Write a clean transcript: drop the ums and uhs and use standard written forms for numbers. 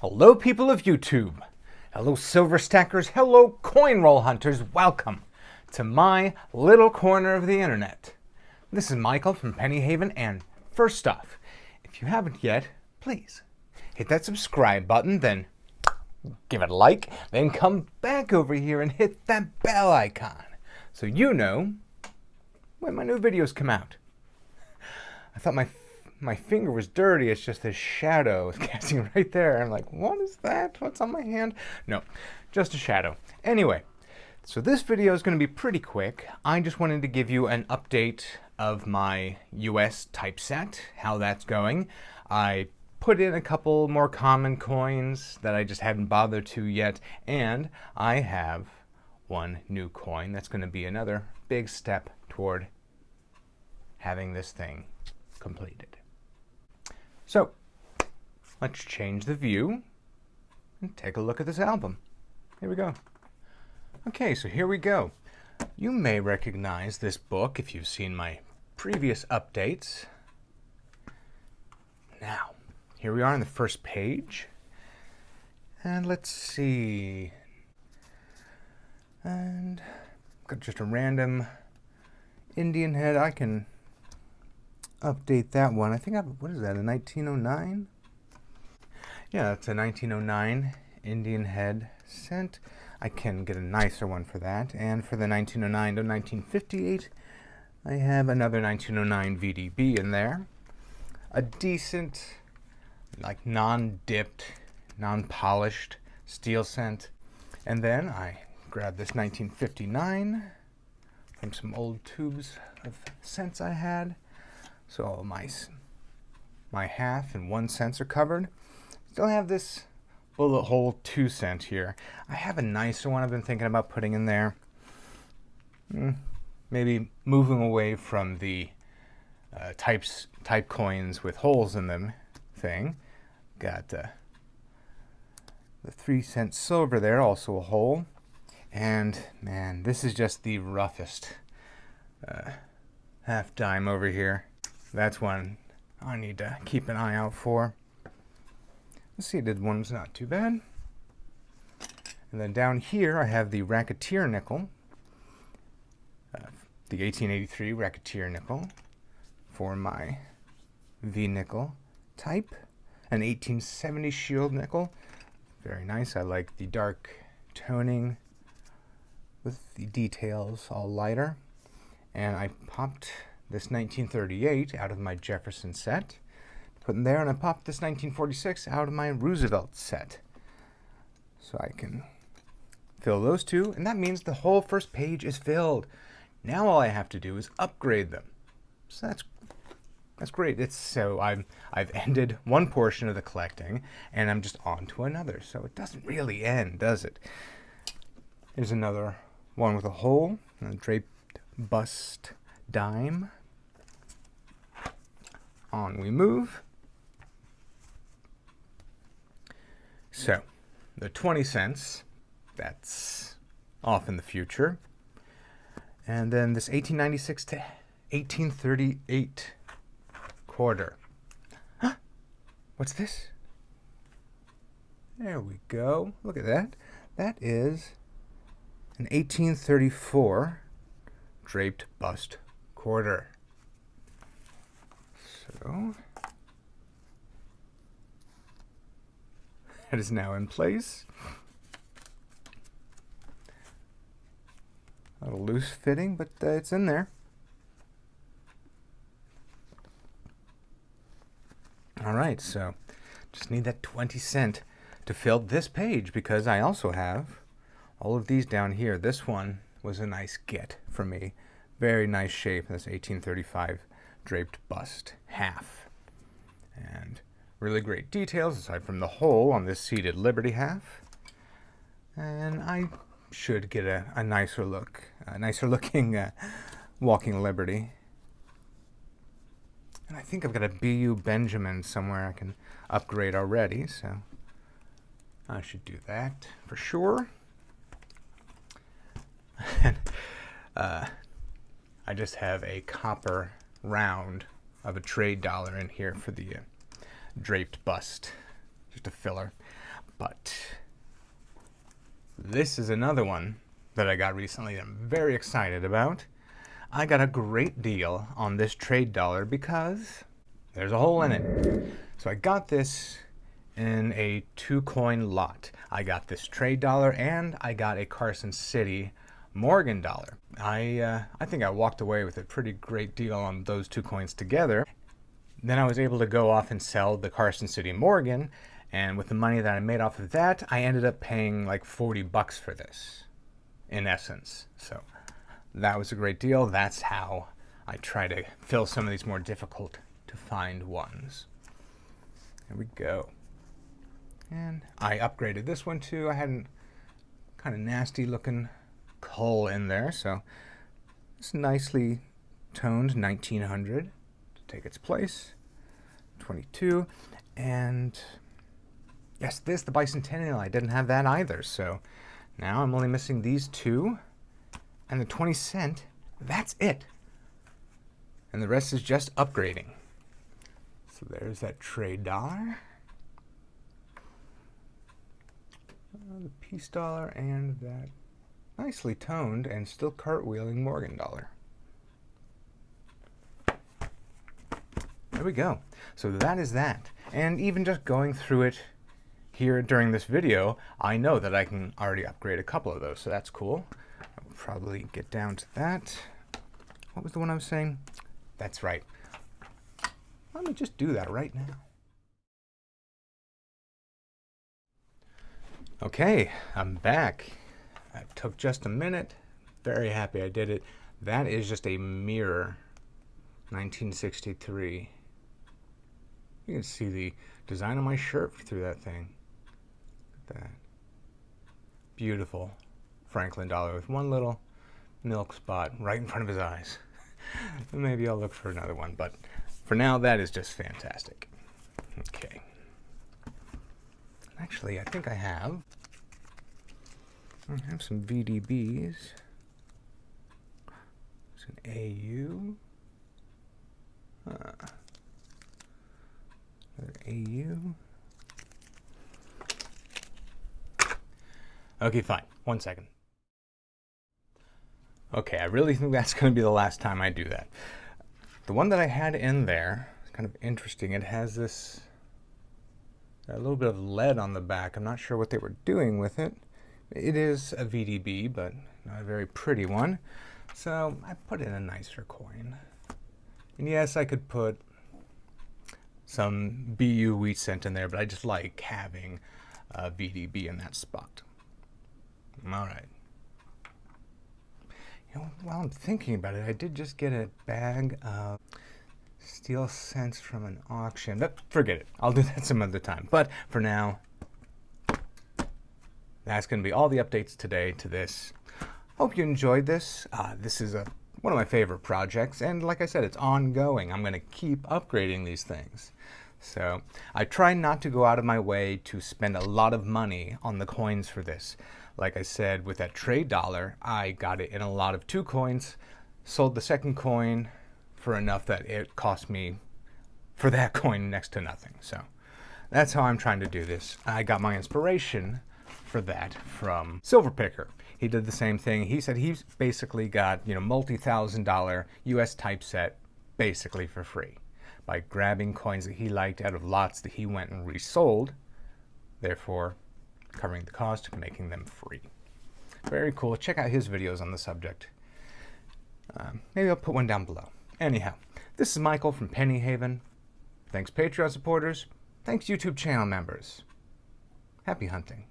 Hello, people of YouTube. Hello, silver stackers. Hello, coin roll hunters. Welcome to my little corner of the internet. This is Michael from Penny Haven, and first off, if you haven't yet, please hit that subscribe button, then give it a like, then come back over here and hit that bell icon so you know when my new videos come out. I thought my finger was dirty. It's just this shadow was casting right there. I'm like, what is that? What's on my hand? No, just a shadow. Anyway, so this video is going to be pretty quick. I just wanted to give you an update of my US typeset, how that's going. I put in a couple more common coins that I just hadn't bothered to yet, and I have one new coin that's going to be another big step toward having this thing completed. So, let's change the view and take a look at this album. Here we go. Okay, so here we go. You may recognize this book if you've seen my previous updates. Now, here we are on the first page. And let's see. And got just a random Indian head. I can update that one. I think what is that, a 1909? Yeah, it's a 1909 Indian head cent. I can get a nicer one for that. And for the 1909 to 1958, I have another 1909 VDB in there. A decent, like non-dipped, non-polished steel cent. And then I grabbed this 1959 from some old tubes of cents I had. So all my half and 1 cents are covered. Still have this bullet hole 2 cent here. I have a nicer one I've been thinking about putting in there. Maybe moving away from the type coins with holes in them thing. Got the 3 cent silver there, also a hole. And man, this is just the roughest half dime over here. That's one I need to keep an eye out for. The seeded one's not too bad. And then down here I have the Racketeer nickel, the 1883 Racketeer nickel for my V-nickel type. An 1870 Shield nickel, very nice. I like the dark toning with the details all lighter. And I popped this 1938 out of my Jefferson set, put in there, and I popped this 1946 out of my Roosevelt set. So I can fill those two, and that means the whole first page is filled. Now all I have to do is upgrade them. So that's great. I've ended one portion of the collecting, and I'm just on to another. So it doesn't really end, does it? Here's another one with a hole, a draped bust dime. On we move. So, the 20 cents, that's off in the future. And then this 1896 to 1838 quarter. Huh? What's this? There we go. Look at that. That is an 1834 draped bust quarter. So, that is now in place. A little loose fitting, but it's in there. All right, so just need that 20 cent to fill this page, because I also have all of these down here. This one was a nice get for me. Very nice shape. This 1835 draped bust half. And really great details aside from the hole on this seated Liberty half. And I should get a nicer looking Walking Liberty. And I think I've got a BU Benjamin somewhere I can upgrade already, so I should do that for sure. And I just have a copper round of a trade dollar in here for the draped bust. Just a filler. But this is another one that I got recently that I'm very excited about. I got a great deal on this trade dollar because there's a hole in it. So I got this in a 2-coin lot. I got this trade dollar and I got a Carson City Morgan dollar. I think I walked away with a pretty great deal on those 2 coins together. Then I was able to go off and sell the Carson City Morgan, and with the money that I made off of that, I ended up paying like $40 for this, in essence. So that was a great deal. That's how I try to fill some of these more difficult to find ones. There we go. And I upgraded this one too. I had a kind of nasty looking coal in there, so it's nicely toned 1900 to take its place. 22, and yes, the bicentennial, I didn't have that either, so now I'm only missing these 2, and the 20 cent, that's it. And the rest is just upgrading. So there's that trade dollar, the peace dollar, and that nicely toned and still cartwheeling Morgan dollar. There we go. So that is that. And even just going through it here during this video, I know that I can already upgrade a couple of those, so that's cool. I'll probably get down to that. What was the one I was saying? That's right. Let me just do that right now. Okay, I'm back. It took just a minute. Very happy I did it. That is just a mirror 1963. You can see the design of my shirt through that thing. Look at that. Beautiful Franklin dollar with one little milk spot right in front of his eyes. Maybe I'll look for another one, but for now, that is just fantastic. Okay. Actually, I think I have some VDBs. It's an AU. Another AU. Okay, fine. 1 second. Okay, I really think that's going to be the last time I do that. The one that I had in there is kind of interesting. It has this a little bit of lead on the back. I'm not sure what they were doing with it. It is a VDB, but not a very pretty one. So I put in a nicer coin. And yes, I could put some BU wheat cent in there, but I just like having a VDB in that spot. All right. You know, while I'm thinking about it, I did just get a bag of steel cents from an auction. But forget it. I'll do that some other time. But for now, that's going to be all the updates today to this. Hope you enjoyed this. This is one of my favorite projects, and like I said, it's ongoing. I'm going to keep upgrading these things. So I try not to go out of my way to spend a lot of money on the coins for this. Like I said, with that trade dollar, I got it in a lot of 2 coins, sold the second coin for enough that it cost me for that coin next to nothing. So that's how I'm trying to do this. I got my inspiration for that from Silver Picker. He did the same thing. He said he's basically got, multi-$1,000 US typeset basically for free by grabbing coins that he liked out of lots that he went and resold, therefore covering the cost of making them free. Very cool. Check out his videos on the subject. Maybe I'll put one down below. Anyhow, this is Michael from Penny Haven. Thanks Patreon supporters. Thanks YouTube channel members. Happy hunting.